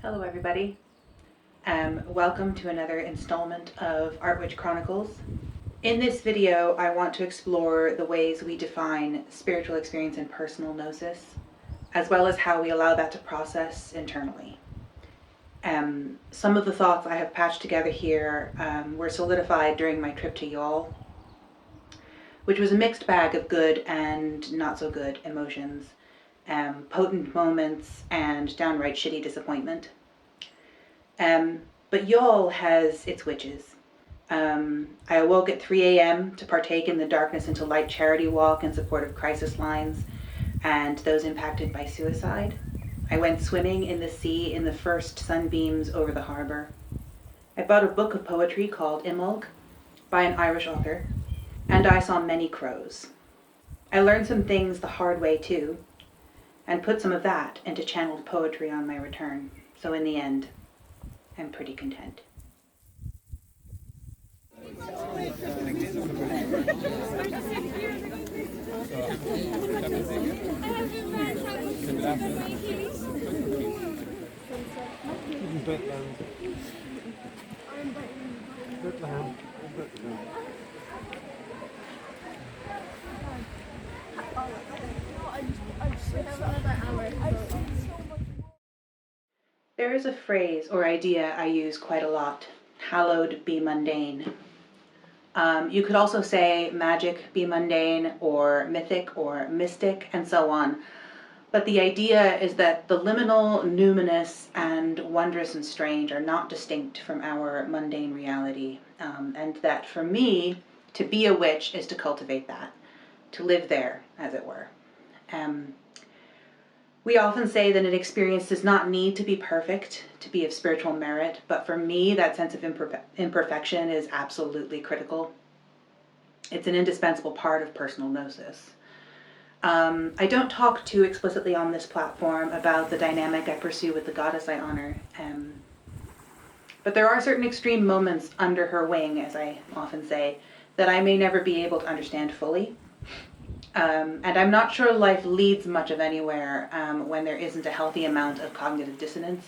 Hello everybody. Welcome to another installment of Art Witch Chronicles. In this video, I want to explore the ways we define spiritual experience and personal gnosis, as well as how we allow that to process internally. Some of the thoughts I have patched together here were solidified during my trip to Youghal, which was a mixed bag of good and not so good emotions, potent moments, and downright shitty disappointment. But Youghal has its witches. I awoke at 3 a.m. to partake in the Darkness into Light charity walk in support of crisis lines and those impacted by suicide. I went swimming in the sea in the first sunbeams over the harbor. I bought a book of poetry called Imbolg by an Irish author, and I saw many crows. I learned some things the hard way too, and put some of that into channeled poetry on my return. So in the end, I'm pretty content. There is a phrase or idea I use quite a lot: hallowed be mundane. You could also say magic be mundane, or mythic, or mystic, and so on. But the idea is that the liminal, numinous, and wondrous and strange are not distinct from our mundane reality. And that for me, to be a witch is to cultivate that, to live there, as it were. We often say that an experience does not need to be perfect to be of spiritual merit, but for me, that sense of imperfection is absolutely critical. It's an indispensable part of personal gnosis. I don't talk too explicitly on this platform about the dynamic I pursue with the goddess I honor, but there are certain extreme moments under her wing, as I often say, that I may never be able to understand fully. And I'm not sure life leads much of anywhere when there isn't a healthy amount of cognitive dissonance.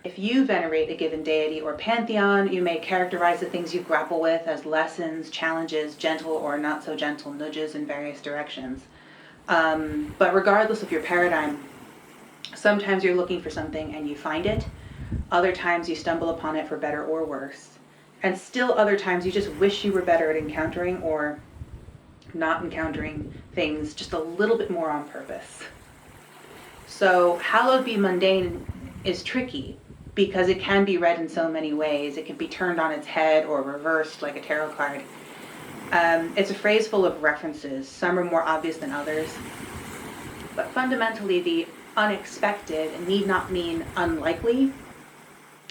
If you venerate a given deity or pantheon, you may characterize the things you grapple with as lessons, challenges, gentle or not so gentle nudges in various directions. But regardless of your paradigm, sometimes you're looking for something and you find it. Other times you stumble upon it for better or worse. And still other times you just wish you were better at encountering or not encountering things just a little bit more on purpose. So hallowed be mundane is tricky because it can be read in so many ways. It can be turned on its head or reversed like a tarot card. It's a phrase full of references. Some are more obvious than others. But fundamentally, the unexpected need not mean unlikely.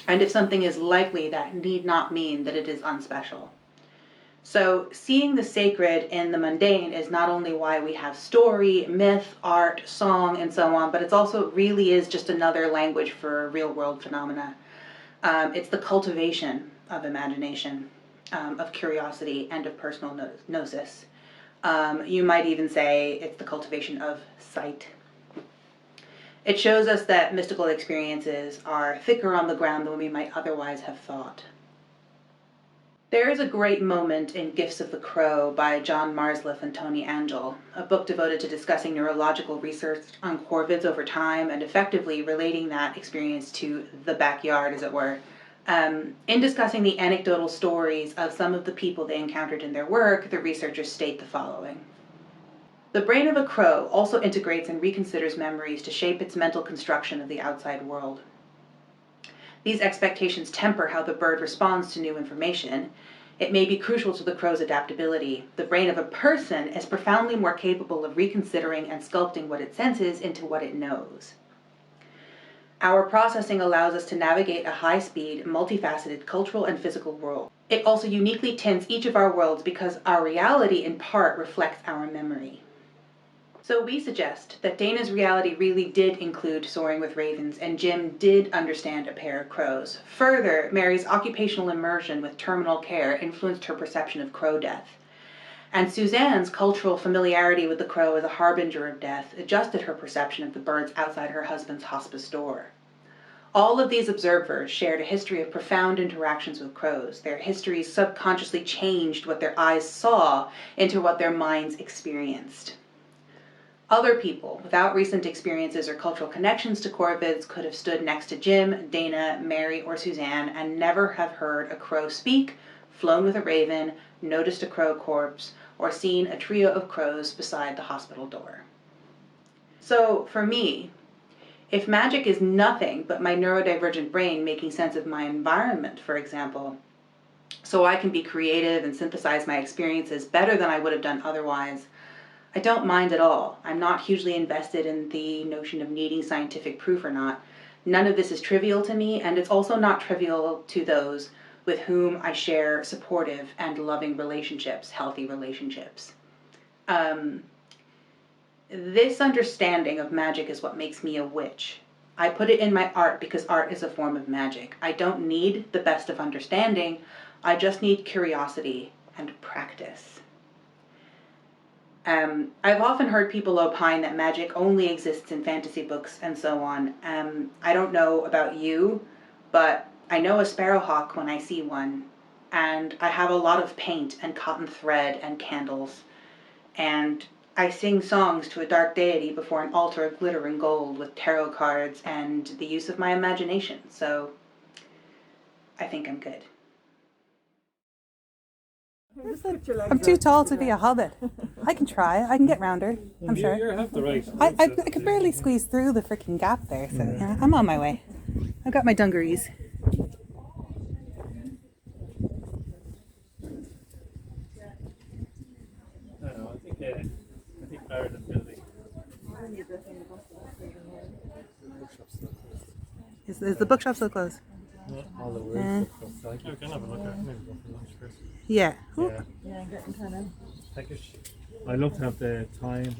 And if something is likely, that need not mean that it is unspecial. So seeing the sacred in the mundane is not only why we have story, myth, art, song, and so on, but it's also really is just another language for real world phenomena. It's the cultivation of imagination, of curiosity, and of personal gnosis. You might even say it's the cultivation of sight. It shows us that mystical experiences are thicker on the ground than we might otherwise have thought. There is a great moment in Gifts of the Crow by John Marzluff and Tony Angell, a book devoted to discussing neurological research on corvids over time and effectively relating that experience to the backyard, as it were. In discussing the anecdotal stories of some of the people they encountered in their work, the researchers state the following. The brain of a crow also integrates and reconsiders memories to shape its mental construction of the outside world. These expectations temper how the bird responds to new information. It may be crucial to the crow's adaptability. The brain of a person is profoundly more capable of reconsidering and sculpting what it senses into what it knows. Our processing allows us to navigate a high-speed, multifaceted cultural and physical world. It also uniquely tints each of our worlds because our reality in part reflects our memory. So we suggest that Dana's reality really did include soaring with ravens, and Jim did understand a pair of crows. Further, Mary's occupational immersion with terminal care influenced her perception of crow death. And Suzanne's cultural familiarity with the crow as a harbinger of death adjusted her perception of the birds outside her husband's hospice door. All of these observers shared a history of profound interactions with crows. Their histories subconsciously changed what their eyes saw into what their minds experienced. Other people, without recent experiences or cultural connections to corvids, could have stood next to Jim, Dana, Mary, or Suzanne and never have heard a crow speak, flown with a raven, noticed a crow corpse, or seen a trio of crows beside the hospital door. So, for me, if magic is nothing but my neurodivergent brain making sense of my environment, for example, so I can be creative and synthesize my experiences better than I would have done otherwise, I don't mind at all. I'm not hugely invested in the notion of needing scientific proof or not. None of this is trivial to me, and it's also not trivial to those with whom I share supportive and loving relationships, healthy relationships. This understanding of magic is what makes me a witch. I put it in my art because art is a form of magic. I don't need the best of understanding. I just need curiosity and practice. I've often heard people opine that magic only exists in fantasy books and so on. I don't know about you, but I know a sparrowhawk when I see one, and I have a lot of paint and cotton thread and candles, and I sing songs to a dark deity before an altar of glittering gold with tarot cards and the use of my imagination, so I think I'm good. I'm too tall to be a hobbit. I can try. I can get round her. I'm sure. You have the right. I could barely squeeze through the freaking gap there, so yeah, I'm on my way. I've got my dungarees. I think adaptability. Is the bookshop still closed? Not all the words. I can have a look at it. Maybe go for lunch first. Yeah. Yeah, I'm getting kind of peckish. I love to have the time